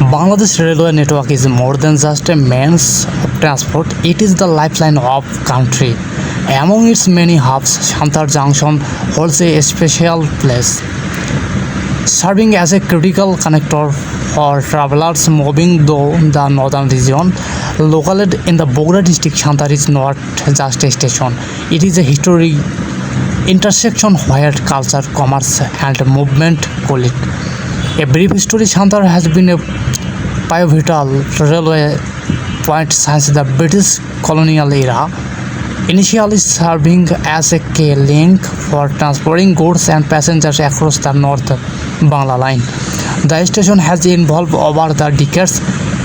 Bangladesh railway network is more than just a means of transport, it is the lifeline of country. Among its many hubs, Shantar Junction holds a special place, serving as a critical connector for travelers moving through the northern region. Located in the Bogra district, Shantar is not just a station, it is a historic intersection where culture, commerce, and movement collide. A brief history: Shantar has been a pivotal railway point since the British colonial era, initially serving as a key link for transporting goods and passengers across the North Bangla line. The station has evolved over the decades.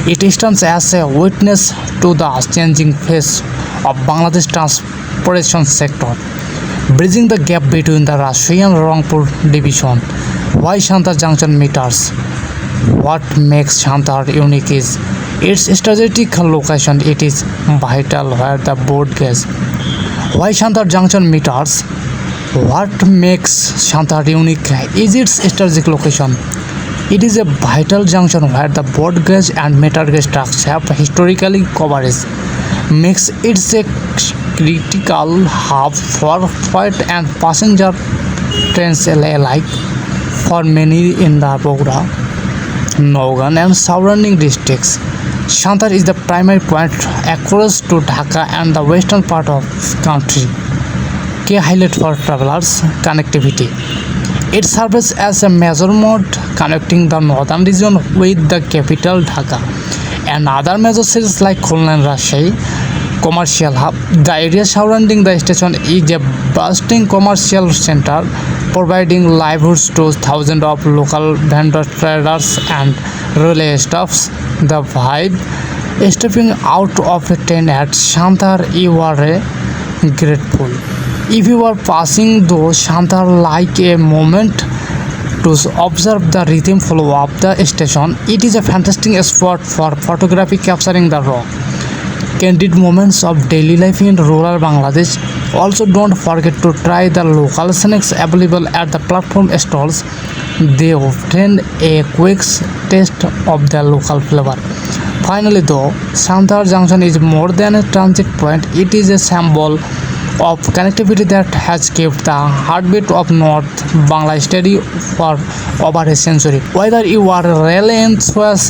It stands as a witness to the changing face of Bangladesh transportation sector, bridging the gap between the Rajshahi and Rangpur division. Why Shantar Junction matters? What makes Shantar unique is its strategic location. It is vital where the board goes. Why Shantar Junction matters? What makes Shantar unique is its strategic location. It is a vital junction where the broad gauge and meter gauge tracks have historically coverage, makes it a critical hub for freight and passenger trains alike. For many in the Bogra, Nogan and surrounding districts, Shantar is the primary point across to Dhaka and the western part of country. Key highlight for travelers: connectivity. It serves as a major mode connecting the northern region with the capital Dhaka and other major cities like Khulna and Rajshahi. Commercial hub. The area surrounding the station is a bustling commercial center, providing livelihoods to thousands of local vendors, traders, and railway staffs. The vibe: stepping out of a train at Shantar, you are grateful. If you are passing through Shantar, like a moment to observe the rhythm flow of the station. It is a fantastic spot for photography, capturing the raw, candid moments of daily life in rural Bangladesh. Also, don't forget to try the local snacks available at the platform stalls. They obtain a quick taste of the local flavor. Finally, though, Shantar Junction is more than a transit point. It is a symbol of connectivity that has kept the heartbeat of North Bangla steady for over a century. Whether you are a rail enthusiast